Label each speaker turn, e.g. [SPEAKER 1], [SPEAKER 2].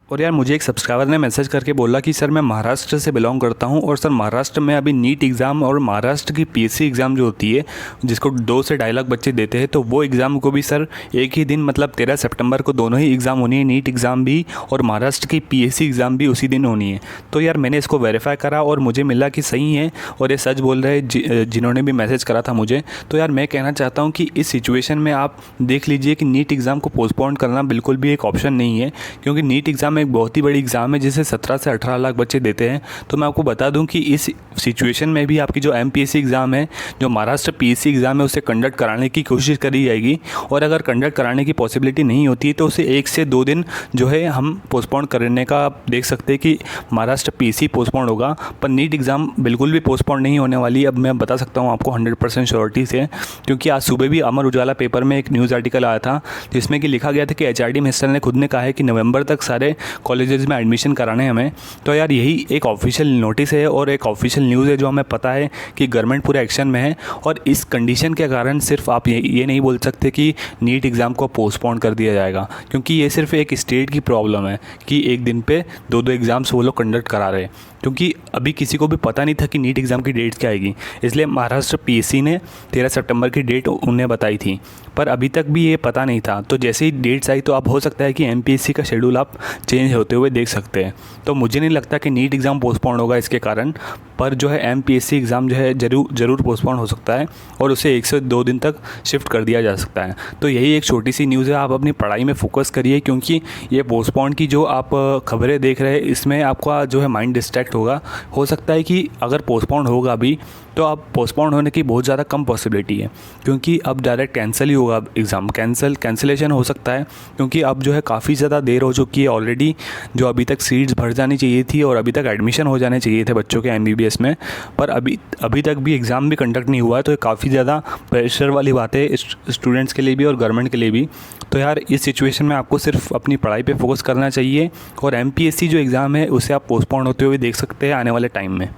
[SPEAKER 1] और यार मुझे एक सब्सक्राइबर ने मैसेज करके बोला कि सर मैं महाराष्ट्र से बिलोंग करता हूं और सर महाराष्ट्र में अभी नीट एग्ज़ाम और महाराष्ट्र की पीएससी एग्ज़ाम जो होती है जिसको 2 से 2.5 लाख बच्चे देते हैं, तो वो एग्ज़ाम को भी सर एक ही दिन मतलब 13 सितंबर को दोनों ही एग्ज़ाम होनी है, नीट एग्ज़ाम भी और महाराष्ट्र की पीएससी एग्ज़ाम भी उसी दिन होनी है। तो यार मैंने इसको वेरीफाई करा और मुझे मिला कि सही है और ये सच बोल रहे हैं जिन्होंने भी मैसेज करा था मुझे। तो यार मैं कहना चाहता हूँ कि इस सिचुएशन में आप देख लीजिए कि नीट एग्ज़ाम को पोस्टपोन करना बिल्कुल भी एक ऑप्शन नहीं है, क्योंकि नीट एग्ज़ाम एक बहुत ही बड़ी एग्ज़ाम है जिसे 17 से 18 लाख बच्चे देते हैं। तो मैं आपको बता दूं कि इस सिचुएशन में भी आपकी जो एमपीएससी एग्ज़ाम है, जो महाराष्ट्र पीएससी एग्ज़ाम है, उसे कंडक्ट कराने की कोशिश करी जाएगी और अगर कंडक्ट कराने की पॉसिबिलिटी नहीं होती है तो उसे 1 से 2 दिन जो है हम पोस्टपोन करने का आप देख सकते हैं कि महाराष्ट्र पीएससी पोस्टपोन होगा, पर नीट एग्ज़ाम बिल्कुल भी पोस्टपोन नहीं होने वाली। अब मैं बता सकता हूँ आपको 100% श्योरिटी से, क्योंकि आज सुबह भी अमर उजाला पेपर में एक न्यूज़ आर्टिकल आया था जिसमें कि लिखा गया था कि एचआरडी मिनिस्टर ने खुद ने कहा है कि नवंबर तक सारे कॉलेजेस में एडमिशन कराने हमें। तो यार यही एक ऑफिशियल नोटिस है और एक ऑफिशियल न्यूज़ है जो हमें पता है कि गवर्नमेंट पूरे एक्शन में है। और इस कंडीशन के कारण सिर्फ आप ये नहीं बोल सकते कि नीट एग्ज़ाम को पोस्टपोन कर दिया जाएगा, क्योंकि ये सिर्फ एक स्टेट की प्रॉब्लम है कि एक दिन पे 2-2 एग्ज़ाम्स वो लोग कंडक्ट करा रहे हैं, क्योंकि अभी किसी को भी पता नहीं था कि नीट एग्ज़ाम की डेट क्या आएगी। इसलिए महाराष्ट्र पीएससी ने 13 सितंबर की डेट उन्हें बताई थी, पर अभी तक भी ये पता नहीं था। तो जैसे ही डेट्स आई तो अब हो सकता है कि एमपीएससी का शेड्यूल आप चेंज होते हुए देख सकते हैं। तो मुझे नहीं लगता कि नीट एग्ज़ाम पोस्टपोन होगा इसके कारण, पर जो है एमपीएससी एग्ज़ाम जो है ज़रूर पोस्टपोन हो सकता है और उसे 1 से 2 दिन तक शिफ्ट कर दिया जा सकता है। तो यही एक छोटी सी न्यूज़ है, आप अपनी पढ़ाई में फोकस करिए, क्योंकि ये पोस्टपोन की जो आप खबरें देख रहे हैं इसमें आपका जो है माइंड डिस्ट्रैक्ट होगा। हो सकता है कि अगर पोस्टपोन होगा भी तो अब पोस्टपोन होने की बहुत ज़्यादा कम पॉसिबिलिटी है, क्योंकि अब डायरेक्ट कैंसिल ही होगा एग्ज़ाम, कैंसिलेशन हो सकता है, क्योंकि अब जो है काफ़ी ज़्यादा देर हो चुकी है ऑलरेडी। जो अभी तक सीट्स भर जानी चाहिए थी और अभी तक एडमिशन हो जाने चाहिए थे बच्चों के एमबीबीएस में, पर अभी तक भी एग्ज़ाम भी कंडक्ट नहीं हुआ है। तो ये काफ़ी ज़्यादा प्रेशर वाली बात है स्टूडेंट्स के लिए भी और गवर्नमेंट के लिए भी। तो यार इस सिचुएशन में आपको सिर्फ अपनी पढ़ाई पे फोकस करना चाहिए और एमपीएससी जो एग्ज़ाम है उसे आप पोस्टपोन होते हुए देख सकते हैं आने वाले टाइम में।